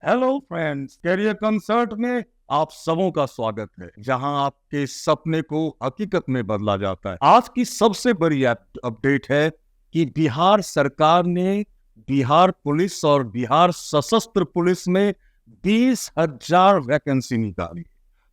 Hello friends, career concert में आप सबों का स्वागत है, जहां आपके सपने को हकीकत में बदला जाता है। आज की सबसे बड़ी अपडेट है कि बिहार सरकार ने बिहार पुलिस और बिहार सशस्त्र पुलिस में 20,000 वैकेंसी निकाली।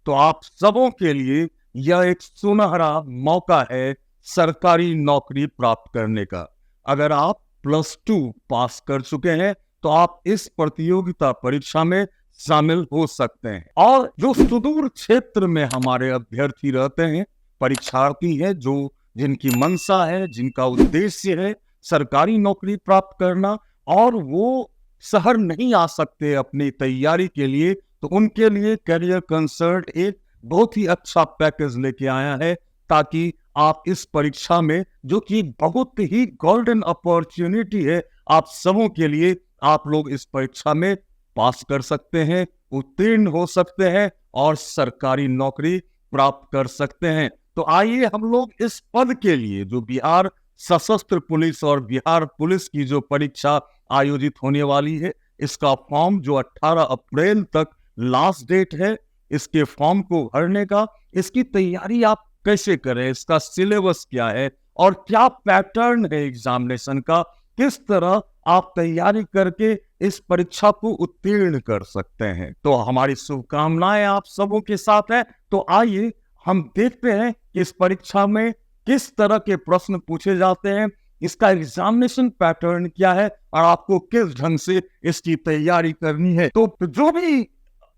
तो आप सबों के लिए यह एक सुनहरा मौका है सरकारी नौकरी प्राप्त करने का। अगर आप +2 पास कर चुके हैं तो आप इस प्रतियोगिता परीक्षा में शामिल हो सकते हैं। और जो सुदूर क्षेत्र में हमारे अभ्यर्थी रहते हैं, परीक्षार्थी हैं, जो जिनकी मंशा है, जिनका उद्देश्य है सरकारी नौकरी प्राप्त करना, और वो शहर नहीं आ सकते अपनी तैयारी के लिए, तो उनके लिए कैरियर कंसर्ट एक बहुत ही अच्छा पैकेज लेके आया है, ताकि आप इस परीक्षा में, जो कि बहुत ही गोल्डन अपॉर्चुनिटी है आप सबों के लिए, आप लोग इस परीक्षा में पास कर सकते हैं, उत्तीर्ण हो सकते हैं और सरकारी नौकरी प्राप्त कर सकते हैं। तो आइए हम लोग इस पद के लिए, जो बिहार सशस्त्र पुलिस और बिहार पुलिस की जो परीक्षा आयोजित होने वाली है, इसका फॉर्म जो 18 अप्रैल तक लास्ट डेट है इसके फॉर्म को भरने का, इसकी तैयारी आप कैसे करें, इसका सिलेबस क्या है और क्या पैटर्न है एग्जामिनेशन का, किस तरह आप तैयारी करके इस परीक्षा को उत्तीर्ण कर सकते हैं। तो हमारी शुभकामनाएं आप सबों के साथ है। तो आइए हम देखते हैं कि इस परीक्षा में किस तरह के प्रश्न पूछे जाते हैं, इसका एग्जामिनेशन पैटर्न क्या है और आपको किस ढंग से इसकी तैयारी करनी है। तो जो भी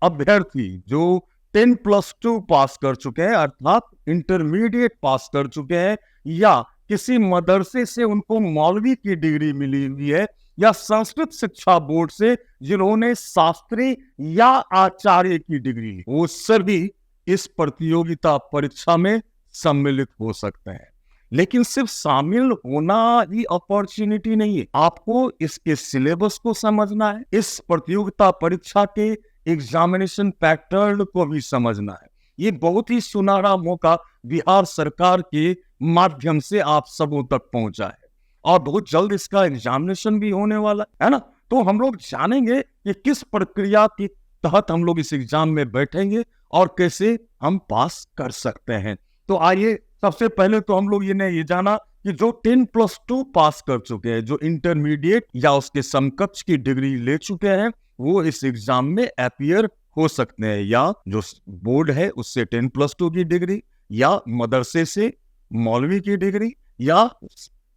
अभ्यर्थी जो 10+2 पास कर चुके हैं, अर्थात इंटरमीडिएट पास कर चुके हैं, या किसी मदरसे से उनको मौलवी की डिग्री मिली हुई है, या संस्कृत शिक्षा बोर्ड से जिन्होंने शास्त्री या आचार्य की डिग्री ली, वो सभी इस प्रतियोगिता परीक्षा में सम्मिलित हो सकते हैं। लेकिन सिर्फ शामिल होना ही अपॉर्चुनिटी नहीं है, आपको इसके सिलेबस को समझना है, इस प्रतियोगिता परीक्षा के एग्जामिनेशन पैटर्न को भी समझना है। ये बहुत ही सुनहरा मौका बिहार सरकार के माध्यम से आप सबों तक पहुंचा है, और बहुत जल्द इसका एग्जामिनेशन भी होने वाला है ना। तो हम लोग जानेंगे कि किस प्रक्रिया के तहत हम लोग इस एग्जाम में बैठेंगे और कैसे हम पास कर सकते हैं। तो आइए, सबसे पहले तो हम लोग ये जाना कि जो 10+2 पास कर चुके हैं, जो इंटरमीडिएट या उसके समकक्ष की डिग्री ले चुके हैं, वो इस एग्जाम में अपीयर हो सकते हैं, या जो बोर्ड है उससे 10+2 की डिग्री, या मदरसे से मौलवी की डिग्री, या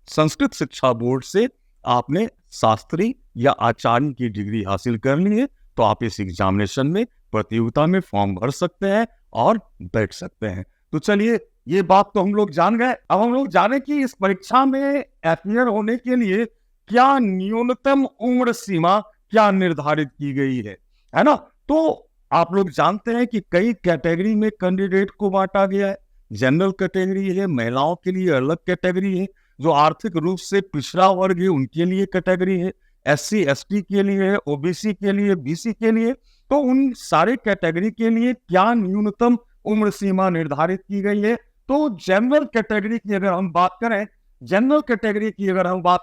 संस्कृत शिक्षा बोर्ड से आपने शास्त्री या आचार्य की डिग्री हासिल करनी है, तो आप इस एग्जामिनेशन में, प्रतियोगिता में फॉर्म भर सकते हैं और बैठ सकते हैं। तो चलिए, ये बात तो हम लोग जान गए। अब हम लोग जाने कि इस परीक्षा में अपीयर होने के लिए क्या न्यूनतम उम्र सीमा क्या निर्धारित की गई है ना। तो आप लोग जानते हैं कि कई कैटेगरी में कैंडिडेट को बांटा गया है। जनरल कैटेगरी है, महिलाओं के लिए अलग कैटेगरी है, जो आर्थिक रूप से पिछड़ा वर्ग है उनके लिए कैटेगरी है, SC ST के लिए है, OBC के लिए, BC के लिए। तो उन सारे कैटेगरी के लिए क्या न्यूनतम उम्र सीमा निर्धारित की गई है। तो जनरल कैटेगरी की अगर हम बात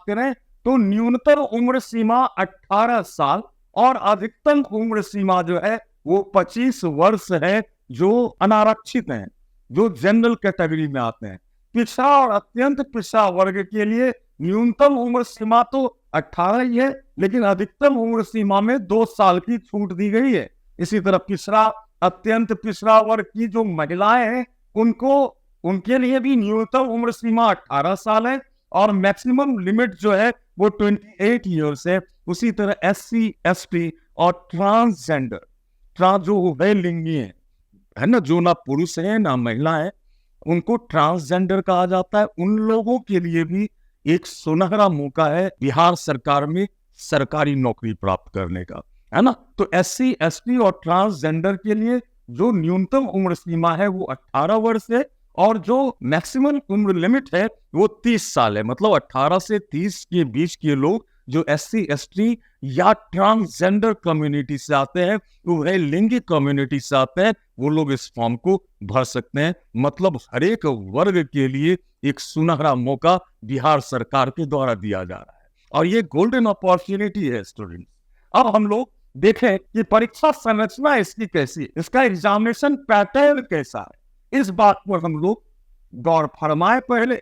करें, तो न्यूनतम उम्र सीमा 18 साल और अधिकतम उम्र सीमा जो है वो 25 वर्ष है, जो अनारक्षित हैं, जो जनरल कैटेगरी में आते हैं। पिछड़ा और अत्यंत पिछड़ा वर्ग के लिए न्यूनतम उम्र सीमा तो 18 ही है, लेकिन अधिकतम उम्र सीमा में 2 साल की छूट दी गई है। इसी तरह पिछड़ा, अत्यंत पिछड़ा वर्ग की जो महिलाएं हैं, उनके लिए भी न्यूनतम उम्र सीमा 18 साल है और मैक्सिमम लिमिट जो है वो 28 ईयर्स है। उसी तरह SC ST और ट्रांसजेंडर, जो उभयलिंगी है ना, जो ना पुरुष है ना महिला है, उनको ट्रांसजेंडर कहा जाता है। उन लोगों के लिए भी एक सुनहरा मौका है बिहार सरकार में सरकारी नौकरी प्राप्त करने का, है ना। तो SC ST और ट्रांसजेंडर के लिए जो न्यूनतम उम्र सीमा है वो 18 वर्ष है, और जो मैक्सिमम उम्र लिमिट है वो 30 साल है। मतलब 18 से 30 के बीच के लोग जो SC ST या ट्रांसजेंडर कम्युनिटी से आते हैं, वह लिंगी कम्युनिटी से आते हैं, वो लोग इस फॉर्म को भर सकते हैं। मतलब हर एक वर्ग के लिए एक सुनहरा मौका बिहार सरकार के द्वारा दिया जा रहा है, और ये गोल्डन अपॉर्चुनिटी है स्टूडेंट्स। अब हम लोग देखें कि परीक्षा संरचना इसकी कैसी है, इसका एग्जामिनेशन पैटर्न कैसा है, इस बात पर हम लोग गौर फरमाए पहले,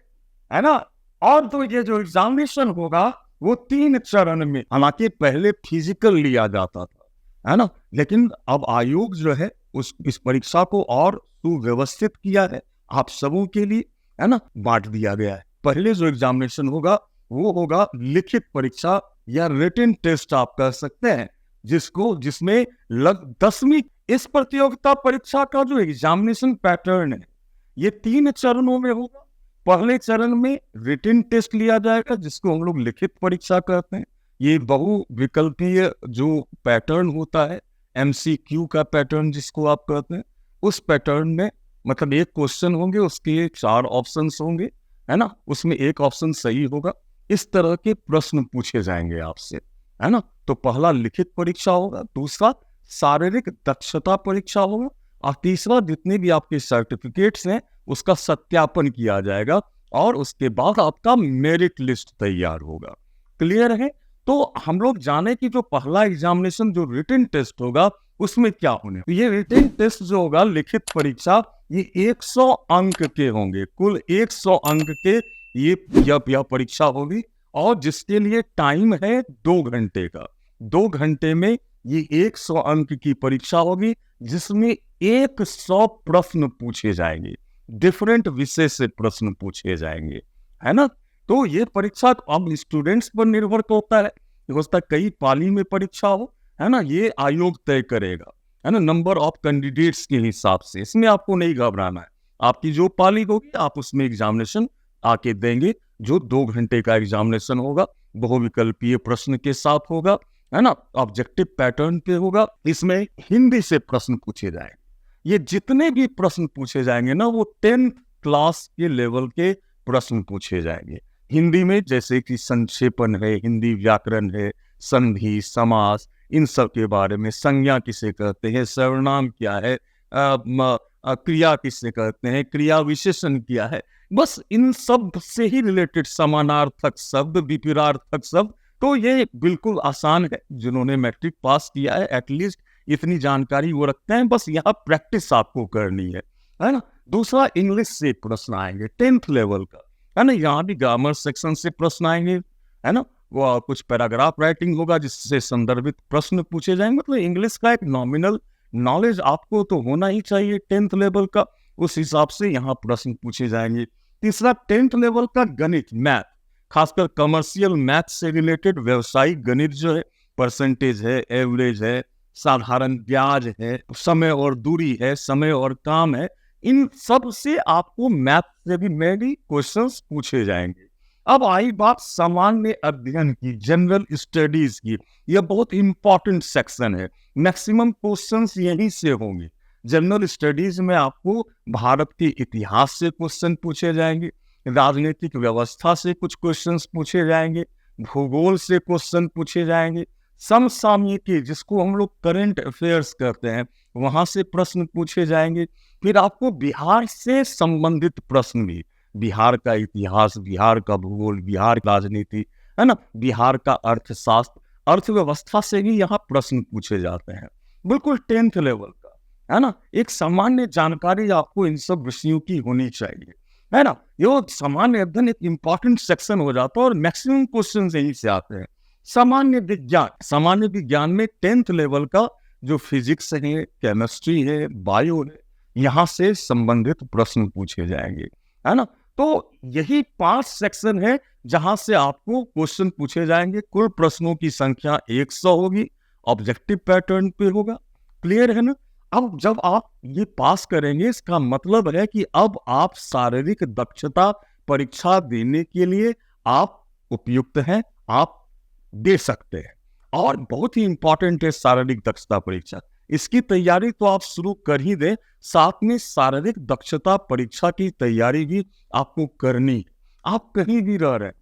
है ना। और तो ये जो एग्जामिनेशन होगा वो 3 चरण में, हालांकि पहले फिजिकल लिया जाता था, है ना, लेकिन अब आयोग जो है इस परीक्षा को और सुव्यवस्थित किया है, आप सबों के लिए, है ना, बांट दिया गया है। पहले जो एग्जामिनेशन होगा वो होगा लिखित परीक्षा या रिटन टेस्ट आप कह सकते हैं, जिसमें 10वीं इस प्रतियोगिता परीक्षा का जो एग्जामिनेशन पैटर्न है ये 3 चरणों में होगा। पहले चरण में रिटन टेस्ट लिया जाएगा जिसको हम लोग लिखित परीक्षा कहते हैं। ये बहुविकल्पीय जो पैटर्न होता है, MCQ का पैटर्न जिसको आप कहते हैं, उस पैटर्न में मतलब एक क्वेश्चन होंगे, उसके 4 ऑप्शंस होंगे, है ना, उसमें एक ऑप्शन सही होगा। इस तरह के प्रश्न पूछे जाएंगे आपसे, है ना। तो पहला लिखित परीक्षा होगा, दूसरा शारीरिक दक्षता परीक्षा होगा, और तीसरा जितने भी आपके सर्टिफिकेट्स हैं उसका सत्यापन किया जाएगा, और उसके बाद आपका मेरिट लिस्ट तैयार होगा। क्लियर है? तो हम लोग जाने कि जो पहला एग्जामिनेशन जो रिटन टेस्ट होगा उसमें क्या होने, तो ये रिटन टेस्ट जो होगा लिखित परीक्षा, ये 100 अंक के होंगे, कुल 100 अंक के यह परीक्षा होगी, और जिसके लिए टाइम है 2 घंटे का। 2 घंटे में ये 100 अंक की परीक्षा होगी जिसमें 100 प्रश्न पूछे जाएंगे, डिफरेंट विषय से प्रश्न पूछे जाएंगे, है ना। तो ये परीक्षा अब स्टूडेंट्स पर निर्भर होता है, हो सकता है कई पाली में परीक्षा हो, है ना, ये आयोग तय करेगा, है ना, नंबर ऑफ कैंडिडेट्स के हिसाब से। इसमें आपको नहीं घबराना है, आपकी जो पाली होगी आप उसमें एग्जामिनेशन आके देंगे। जो 2 घंटे का एग्जामिनेशन होगा बहुविकल्पीय प्रश्न के साथ होगा, है ना, ऑब्जेक्टिव पैटर्न पे होगा। इसमें हिंदी से प्रश्न पूछे जाएंगे। ये जितने भी प्रश्न पूछे जाएंगे ना वो 10th क्लास के लेवल के प्रश्न पूछे जाएंगे हिंदी में, जैसे कि संक्षेपण है, हिंदी व्याकरण है, संधि, समास, इन सब के बारे में, संज्ञा किसे कहते हैं, सर्वनाम क्या है, क्रिया किसे कहते हैं, क्रिया विशेषण क्या है, बस इन सब से ही रिलेटेड, समानार्थक शब्द, विपरीतार्थक शब्द। तो ये बिल्कुल आसान है, जिन्होंने मैट्रिक पास किया है एटलीस्ट इतनी जानकारी वो रखते हैं, बस यहाँ प्रैक्टिस आपको करनी है ना। दूसरा इंग्लिश से प्रश्न आएंगे 10th लेवल का, है ना, यहाँ भी ग्रामर सेक्शन से प्रश्न आएंगे, है ना, वो कुछ पैराग्राफ राइटिंग होगा जिससे संदर्भित प्रश्न पूछे जाएंगे। मतलब इंग्लिश का एक नॉमिनल नॉलेज आपको तो होना ही चाहिए 10th लेवल का, उस हिसाब से यहाँ प्रश्न पूछे जाएंगे। तीसरा 10th लेवल का गणित, मैथ, खासकर कमर्शियल मैथ से रिलेटेड व्यवसायिक गणित जो है, परसेंटेज है, एवरेज है, साधारण ब्याज है, समय और दूरी है, समय और काम है, इन सब से आपको मैथ से भी मेनली क्वेश्चंस पूछे जाएंगे। अब आई बात सामान्य अध्ययन की, जनरल स्टडीज की, यह बहुत इंपॉर्टेंट सेक्शन है, मैक्सिमम क्वेश्चंस यहीं से होंगे। जनरल स्टडीज में आपको भारत के इतिहास से क्वेश्चन पूछे जाएंगे, राजनीतिक व्यवस्था से कुछ क्वेश्चंस पूछे जाएंगे, भूगोल से क्वेश्चन पूछे जाएंगे, समसामयिकी जिसको हम लोग करंट अफेयर्स कहते हैं वहां से प्रश्न पूछे जाएंगे। फिर आपको बिहार से संबंधित प्रश्न भी, बिहार का इतिहास, बिहार का भूगोल, बिहार की राजनीति, है ना, बिहार का अर्थशास्त्र, अर्थव्यवस्था से ही यहाँ प्रश्न पूछे जाते हैं, बिल्कुल 10th लेवल का, है ना। एक सामान्य जानकारी आपको इन सब विषयों की होनी चाहिए, है ना। ये सामान्य अध्ययन एक इंपॉर्टेंट सेक्शन हो जाता है और मैक्सिमम क्वेश्चन यहीं से आते हैं। सामान्य विज्ञान, सामान्य विज्ञान में 10th लेवल का जो फिजिक्स है, केमिस्ट्री है, बायो है, यहाँ से संबंधित प्रश्न पूछे जाएंगे, है ना। तो यही 5 सेक्शन है जहां से आपको क्वेश्चन पूछे जाएंगे। कुल प्रश्नों की संख्या 100 होगी, ऑब्जेक्टिव पैटर्न पे होगा। क्लियर है ना। अब जब आप ये पास करेंगे इसका मतलब है कि अब आप शारीरिक दक्षता परीक्षा देने के लिए आप उपयुक्त हैं, आप दे सकते हैं। और बहुत ही इंपॉर्टेंट है शारीरिक दक्षता परीक्षा, इसकी तैयारी तो आप शुरू कर ही दें, साथ में शारीरिक दक्षता परीक्षा की तैयारी भी आपको करनी है, आप कहीं भी रह रहे हैं,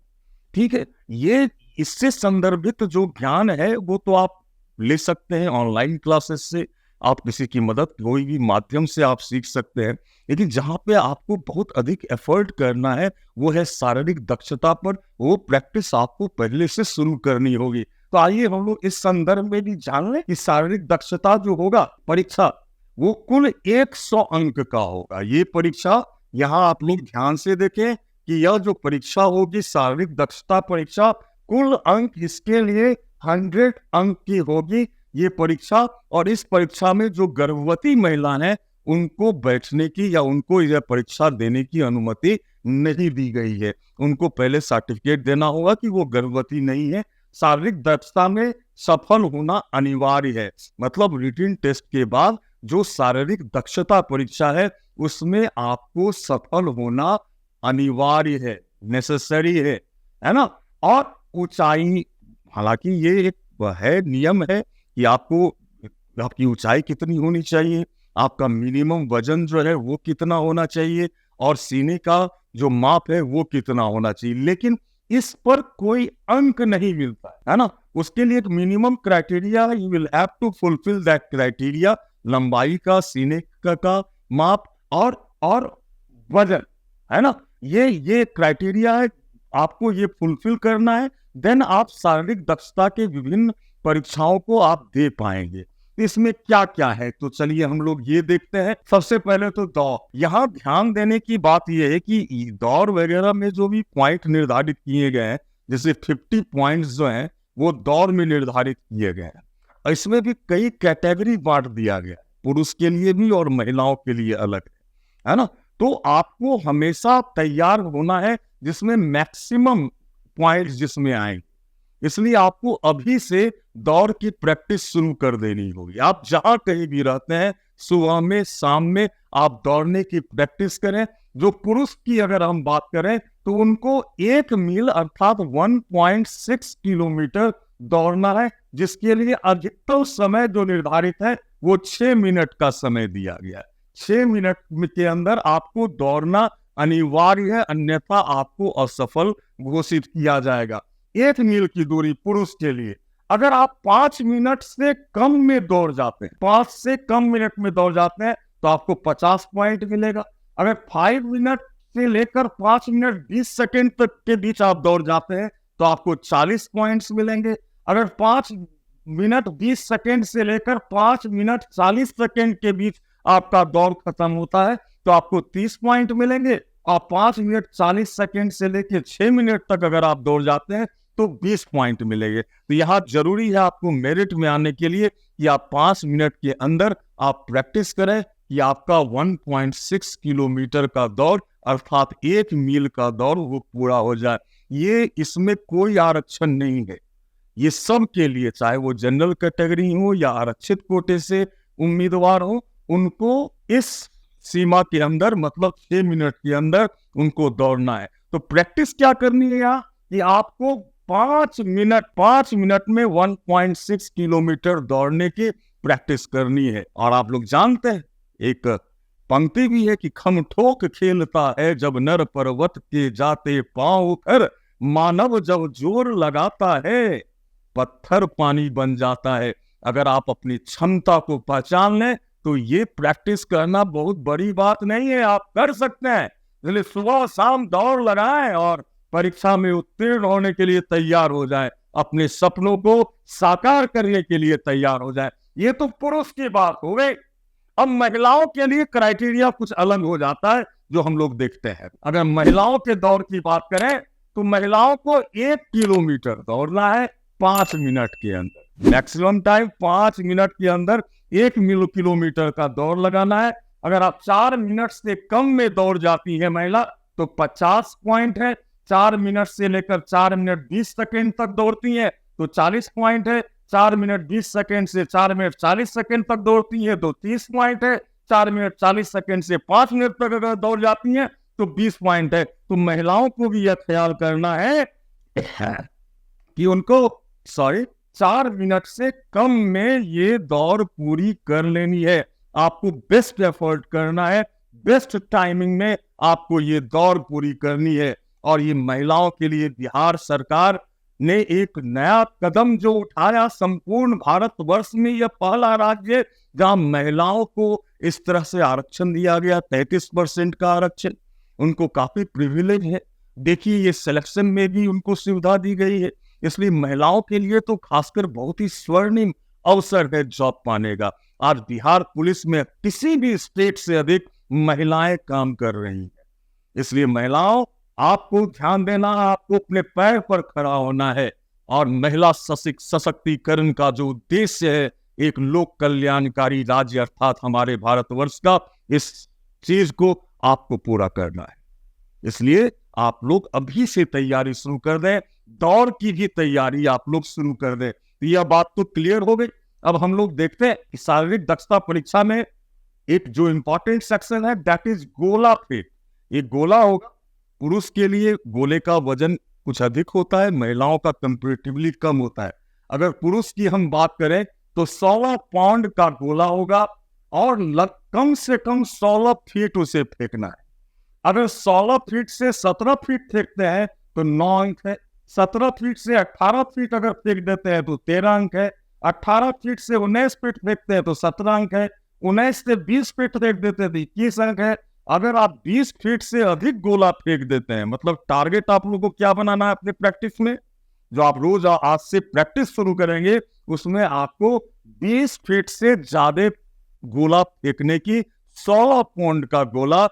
ठीक है। ये इससे संदर्भित जो ज्ञान है वो तो आप ले सकते हैं ऑनलाइन क्लासेस से, आप किसी की मदद कोई भी माध्यम से आप सीख सकते हैं, लेकिन जहाँ पे आपको बहुत अधिक एफर्ट करना है वो है शारीरिक दक्षता पर, वो प्रैक्टिस आपको पहले से शुरू करनी होगी। तो आइए हम लोग इस संदर्भ में भी जान लें कि शारीरिक दक्षता जो होगा परीक्षा, वो कुल 100 अंक का होगा। ये परीक्षा, यहाँ आप लोग ध्यान से देखें कि यह जो परीक्षा होगी शारीरिक दक्षता परीक्षा, कुल अंक इसके लिए 100 अंक की होगी ये परीक्षा। और इस परीक्षा में जो गर्भवती महिला है उनको बैठने की या उनको यह परीक्षा देने की अनुमति नहीं दी गई है। उनको पहले सर्टिफिकेट देना होगा कि वो गर्भवती नहीं है। शारीरिक दक्षता में सफल होना अनिवार्य है, मतलब रिटन टेस्ट के बाद जो शारीरिक दक्षता परीक्षा है उसमें आपको सफल होना अनिवार्य है, नेसेसरी है ना। और ऊंचाई, हालांकि ये एक है नियम है कि आपको आपकी ऊंचाई कितनी होनी चाहिए, आपका मिनिमम वजन जो है वो कितना होना चाहिए, और सीने का जो माप है वो कितना होना चाहिए, लेकिन इस पर कोई अंक नहीं मिलता है ना। उसके लिए एक minimum criteria, you will have to fulfil that criteria, लंबाई का, सीने का माप और वजन, है ना। ये क्राइटेरिया है, आपको ये फुलफिल करना है, देन आप शारीरिक दक्षता के विभिन्न परीक्षाओं को आप दे पाएंगे। इसमें क्या क्या है, तो चलिए हम लोग ये देखते हैं। सबसे पहले तो दौड़, यहाँ ध्यान देने की बात यह है कि दौड़ वगैरह में जो भी पॉइंट निर्धारित किए गए हैं, जैसे 50 पॉइंट्स जो हैं वो दौड़ में निर्धारित किए गए हैं। इसमें भी कई कैटेगरी बांट दिया गया, पुरुष के लिए भी और महिलाओं के लिए अलग है ना। तो आपको हमेशा तैयार होना है जिसमें मैक्सिमम पॉइंट्स जिसमें आएंगे, इसलिए आपको अभी से दौड़ की प्रैक्टिस शुरू कर देनी होगी। आप जहां कहीं भी रहते हैं, सुबह में, शाम में आप दौड़ने की प्रैक्टिस करें। जो पुरुष की अगर हम बात करें तो उनको 1 मील अर्थात 1.6 किलोमीटर दौड़ना है, जिसके लिए अधिकतम समय जो निर्धारित है वो 6 मिनट का समय दिया गया है। 6 मिनट के अंदर आपको दौड़ना अनिवार्य है, अन्यथा आपको असफल घोषित किया जाएगा। 1 मील की दूरी पुरुष के लिए अगर आप 5 मिनट से कम में दौड़ जाते हैं, 5 से कम मिनट में दौड़ जाते हैं तो आपको 50 पॉइंट मिलेगा। अगर 5 मिनट से लेकर 5 मिनट 20 सेकेंड तक के बीच आप दौड़ जाते हैं तो आपको 40 पॉइंट्स मिलेंगे। अगर 5 मिनट 20 सेकेंड से लेकर 5 मिनट 40 सेकेंड के बीच आपका दौड़ खत्म होता है तो आपको 30 पॉइंट मिलेंगे। और 5 मिनट 40 सेकेंड से लेकर 6 मिनट तक अगर आप दौड़ जाते हैं तो 20 पॉइंट मिलेंगे। तो यहाँ जरूरी है आपको मेरिट में आने के लिए कि आप 5 मिनट के अंदर आप प्रैक्टिस करें कि आपका 1.6 किलोमीटर का दौड़ अर्थात 1 मील का दौड़ वो पूरा हो जाए। ये इसमें कोई आरक्षण नहीं है, ये सब के लिए, चाहे वो जनरल कैटेगरी हो या आरक्षित कोटे से उम्मीदवार हो, उनको इस सीमा के अंदर मतलब 6 मिनट के अंदर उनको दौड़ना है। तो प्रैक्टिस क्या करनी है यहाँ कि आपको 5 मिनट में 1.6 किलोमीटर दौड़ने की प्रैक्टिस करनी है। और आप लोग जानते हैं एक पंक्ति भी है कि खम ठोक खेलता है जब नर पर्वत के जाते पांव कर, मानव जब जोर लगाता है पत्थर पानी बन जाता है। अगर आप अपनी क्षमता को पहचान लें तो ये प्रैक्टिस करना बहुत बड़ी बात नहीं है, आप कर सकते हैं। इसलिए सुबह शाम दौड़ लगाएं और परीक्षा में उत्तीर्ण होने के लिए तैयार हो जाए, अपने सपनों को साकार करने के लिए तैयार हो जाए। ये तो पुरुष की बात हो गई। अब महिलाओं के लिए क्राइटेरिया कुछ अलग हो जाता है जो हम लोग देखते हैं। अगर महिलाओं के दौड़ की बात करें तो महिलाओं को 1 किलोमीटर दौड़ना है 5 मिनट के अंदर, मैक्सिमम टाइम 5 मिनट के अंदर 1 किलोमीटर का दौड़ लगाना है। अगर आप 4 मिनट से कम में दौड़ जाती है महिला तो 50 पॉइंट है। 4 मिनट से लेकर 4 मिनट 20 सेकेंड तक दौड़ती है तो 40 पॉइंट है। 4 मिनट 20 सेकेंड से 4 मिनट 40 सेकेंड तक दौड़ती है तो 30 पॉइंट है। 4 मिनट 40 सेकेंड से 5 मिनट तक अगर दौड़ जाती है तो 20 पॉइंट है। तो महिलाओं को भी यह ख्याल करना है कि उनको 4 मिनट से कम में ये दौड़ पूरी कर लेनी है। आपको बेस्ट एफर्ट करना है, बेस्ट टाइमिंग में आपको ये दौड़ पूरी करनी है। और ये महिलाओं के लिए बिहार सरकार ने एक नया कदम जो उठाया, संपूर्ण भारतवर्ष में यह पहला राज्य जहां महिलाओं को इस तरह से आरक्षण दिया गया, 33% का आरक्षण। उनको काफी प्रिविलेज है। देखिए ये सिलेक्शन में भी उनको सुविधा दी गई है। इसलिए महिलाओं के लिए तो खासकर बहुत ही स्वर्णिम अवसर है जॉब पाने का। आज बिहार पुलिस में किसी भी स्टेट से अधिक महिलाएं काम कर रही हैं। इसलिए महिलाओं, आपको ध्यान देना, आपको अपने पैर पर खड़ा होना है और महिला सशक्तिकरण का जो उद्देश्य है, एक लोक कल्याणकारी राज्य अर्थात हमारे भारतवर्ष का, इस चीज को आपको पूरा करना है। इसलिए आप लोग अभी से तैयारी शुरू कर दें, दौड़ की भी तैयारी आप लोग शुरू कर दें। तो यह बात तो क्लियर हो गई। अब हम लोग देखते हैं कि शारीरिक दक्षता परीक्षा में एक जो इंपॉर्टेंट सेक्शन है, दैट इज गोला फेंक। ये गोला होगा, पुरुष के लिए गोले का वजन कुछ अधिक होता है, महिलाओं का कंपैरेटिवली कम होता है। अगर पुरुष की हम बात करें तो 16 पाउंड का गोला होगा और कम से कम 16 फीट उसे फेंकना है। अगर 16 फीट से 17 फीट फेंकते हैं तो 9 अंक है। 17 फीट से 18 फीट अगर फेंक देते हैं तो 13 अंक है। 18 फीट से 19 फीट फेंकते हैं तो 17 अंक है। 19 से 20 फीट फेंक देते हैं तो 21 अंक है। अगर आप 20 फीट से अधिक गोला फेंक देते हैं, मतलब टारगेट आप लोगों को क्या बनाना है अपने प्रैक्टिस में, जो आप रोज आज से प्रैक्टिस शुरू करेंगे, उसमें आपको 20 फीट से ज्यादा गोला फेंकने की, 16 पाउंड का गोला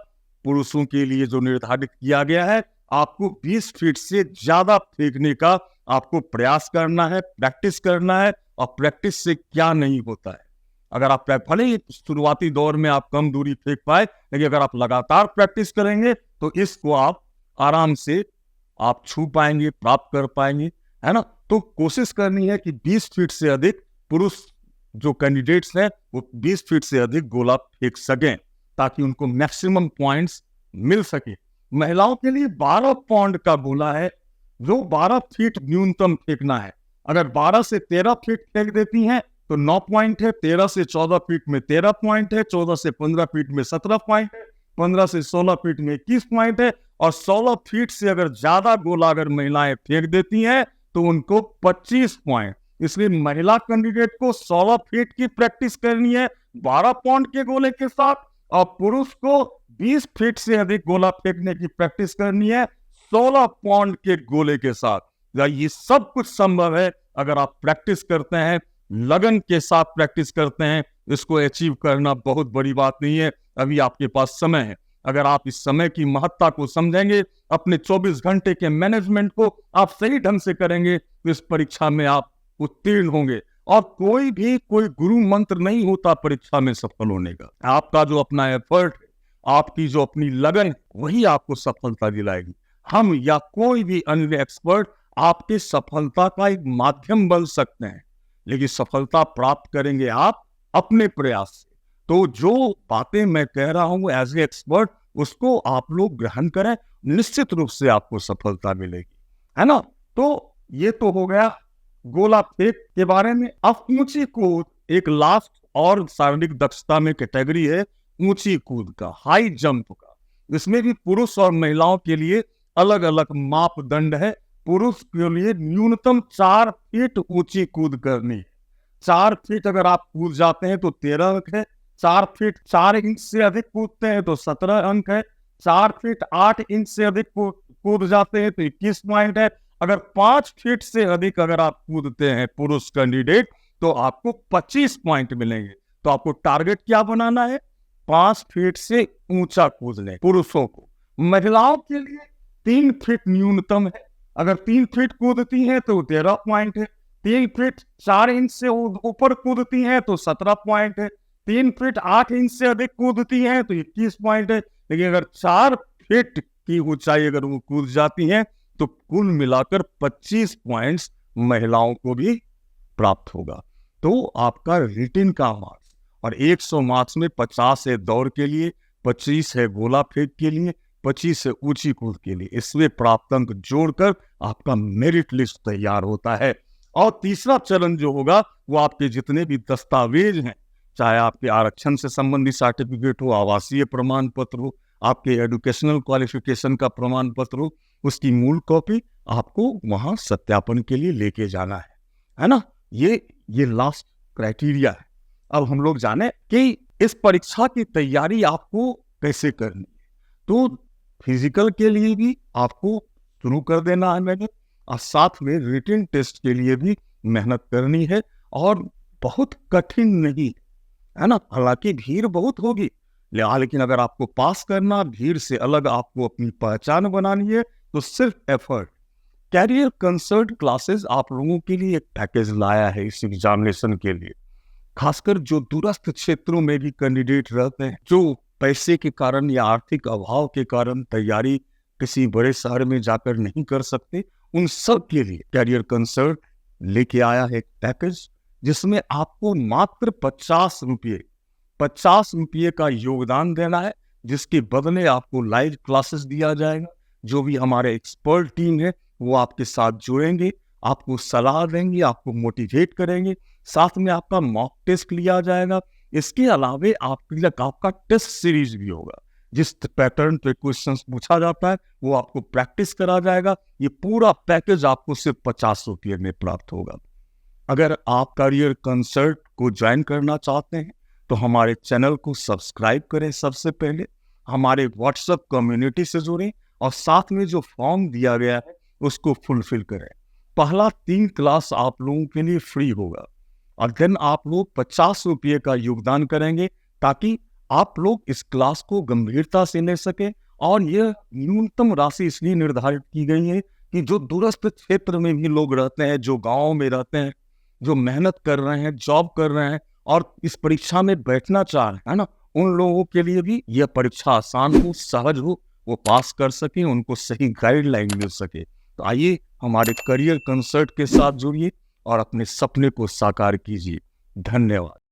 पुरुषों के लिए जो निर्धारित किया गया है, आपको 20 फीट से ज्यादा फेंकने का आपको प्रयास करना है, प्रैक्टिस करना है। और प्रैक्टिस से क्या नहीं होता है, अगर आप भले ही शुरुआती दौर में आप कम दूरी फेंक पाए, लेकिन अगर आप लगातार प्रैक्टिस करेंगे तो इसको आप आराम से आप छू पाएंगे, प्राप्त कर पाएंगे, है ना। तो कोशिश करनी है कि 20 फीट से अधिक पुरुष जो कैंडिडेट्स हैं वो 20 फीट से अधिक गोला फेंक सकें, ताकि उनको मैक्सिमम पॉइंट्स मिल सके। महिलाओं के लिए 12 पाउंड का गोला है, जो 12 फीट न्यूनतम फेंकना है। अगर 12 से 13 फीट फेंक देती हैं तो 9 पॉइंट है। 13 से 14 फीट में 13 पॉइंट है। 14 से 15 फीट में 17 पॉइंट है। 15 से 16 फीट में 21 पॉइंट है। और 16 फीट से अगर ज्यादा गोला अगर महिलाएं फेंक देती हैं तो उनको 25 पॉइंट। इसलिए महिला कैंडिडेट को 16 फीट की प्रैक्टिस करनी है 12 पाउंड के गोले के साथ, और पुरुष को 20 फीट से अधिक गोला फेंकने की प्रैक्टिस करनी है 16 पाउंड के गोले के साथ। ये सब कुछ संभव है अगर आप प्रैक्टिस करते हैं, लगन के साथ प्रैक्टिस करते हैं। इसको अचीव करना बहुत बड़ी बात नहीं है। अभी आपके पास समय है। अगर आप इस समय की महत्ता को समझेंगे, अपने 24 घंटे के मैनेजमेंट को आप सही ढंग से करेंगे, तो इस परीक्षा में आप उत्तीर्ण होंगे। और कोई गुरु मंत्र नहीं होता परीक्षा में सफल होने का। आपका जो अपना एफर्ट है, आपकी जो अपनी लगन है, वही आपको सफलता दिलाएगी। हम या कोई भी अन्य एक्सपर्ट आपके सफलता का एक माध्यम बन सकते हैं, लेकिन सफलता प्राप्त करेंगे आप अपने प्रयास से। तो जो बातें मैं कह रहा हूं एज ए एक्सपर्ट, उसको आप लोग ग्रहण करें, निश्चित रूप से आपको सफलता मिलेगी, है ना। तो ये तो हो गया गोला फेंक के बारे में। अब ऊंची कूद, एक लास्ट और शारीरिक दक्षता में कैटेगरी है ऊंची कूद का, हाई जंप का। इसमें भी पुरुष और महिलाओं के लिए अलग अलग मापदंड है। पुरुष के लिए न्यूनतम 4 फीट ऊंची कूद करनी है। 4 फीट अगर आप कूद जाते हैं तो 13 अंक है। 4 फीट 4 इंच से अधिक कूदते हैं तो 17 अंक है। 4 फीट 8 इंच से अधिक कूद जाते हैं तो 21 पॉइंट है। अगर 5 फीट से अधिक अगर आप कूदते हैं पुरुष कैंडिडेट, तो आपको 25 पॉइंट मिलेंगे। तो आपको टारगेट क्या बनाना है, 5 फीट से ऊंचा कूदने पुरुषों को। महिलाओं के लिए 3 फीट न्यूनतम है। अगर 3 फीट कूदती हैं तो 13 पॉइंट है। 3 फीट 4 इंच से ऊपर कूदती हैं तो 17 पॉइंट है। 3 फीट 8 इंच से अधिक कूदती हैं तो 21 पॉइंट है। लेकिन अगर 4 फीट की ऊंचाई अगर वो कूद जाती हैं तो कुल मिलाकर 25 पॉइंट्स महिलाओं को भी प्राप्त होगा। तो आपका रिटन का मार्क्स, और 100 मार्क्स में 50 है दौड़ के लिए, 25 है गोला फेंक के लिए, 25 है ऊंची कूद के लिए। इसमें प्राप्त अंक जोड़कर आपका मेरिट लिस्ट तैयार होता है। और तीसरा चरण जो होगा वो आपके जितने भी दस्तावेज हैं, चाहे आपके आरक्षण से संबंधित सर्टिफिकेट हो, आवासीय प्रमाण पत्र हो, आपके एजुकेशनल क्वालिफिकेशन का प्रमाण पत्र हो, उसकी मूल कॉपी आपको वहां सत्यापन के लिए लेके जाना है ना। ये लास्ट क्राइटेरिया है। अब हम लोग जाने कि इस परीक्षा की तैयारी आपको कैसे करनी है। तो फिजिकल के लिए भी आपको शुरू कर देना है मैंने, और साथ में रिटन टेस्ट के लिए भी मेहनत करनी है, और बहुत कठिन नहीं है ना। हालांकि भीड़ बहुत होगी, लेकिन अगर आपको पास करना, भीड़ से अलग आपको अपनी पहचान बनानी है, तो सिर्फ एफर्ट। कैरियर कंसल्ट क्लासेस आप लोगों के लिए एक पैकेज लाया है इस एग्जामिनेशन के लिए। खासकर जो दूरस्थ क्षेत्रों में भी कैंडिडेट रहते हैं, जो पैसे के कारण या आर्थिक अभाव के कारण तैयारी किसी बड़े शहर में जाकर नहीं कर सकते, उन सब के लिए कैरियर कंसल्ट लेके आया है एक पैकेज, जिसमें आपको मात्र 50 रुपये का योगदान देना है, जिसके बदले आपको लाइव क्लासेस दिया जाएगा। जो भी हमारे एक्सपर्ट टीम है वो आपके साथ जुड़ेंगे, आपको सलाह देंगे, आपको मोटिवेट करेंगे, साथ में आपका मॉक टेस्ट लिया जाएगा। इसके अलावे आपका टेस्ट सीरीज भी होगा, जिस पैटर्न पे क्वेश्चंस पूछा जाता है वो आपको प्रैक्टिस करा जाएगा। ये पूरा पैकेज आपको सिर्फ 50 रुपये में प्राप्त होगा। अगर आप कैरियर कंसल्ट को ज्वाइन करना चाहते हैं तो हमारे चैनल को सब्सक्राइब करें, सबसे पहले हमारे व्हाट्सएप कम्युनिटी से जुड़ें, और साथ में जो फॉर्म दिया गया है उसको फुलफिल करें। पहला 3 क्लास आप लोगों के लिए फ्री होगा, और देन आप लोग 50 रुपये का योगदान करेंगे, ताकि आप लोग इस क्लास को गंभीरता से ले सके। और यह न्यूनतम राशि इसलिए निर्धारित की गई है कि जो दूरस्थ क्षेत्र में भी लोग रहते हैं, जो गाँव में रहते हैं, जो मेहनत कर रहे हैं, जॉब कर रहे हैं और इस परीक्षा में बैठना चाह रहे हैं ना, उन लोगों के लिए भी यह परीक्षा आसान हो, सहज हो, वो पास कर सके, उनको सही गाइडलाइन मिल सके। तो आइए हमारे करियर कंसल्ट के साथ जुड़िए और अपने सपने को साकार कीजिए। धन्यवाद।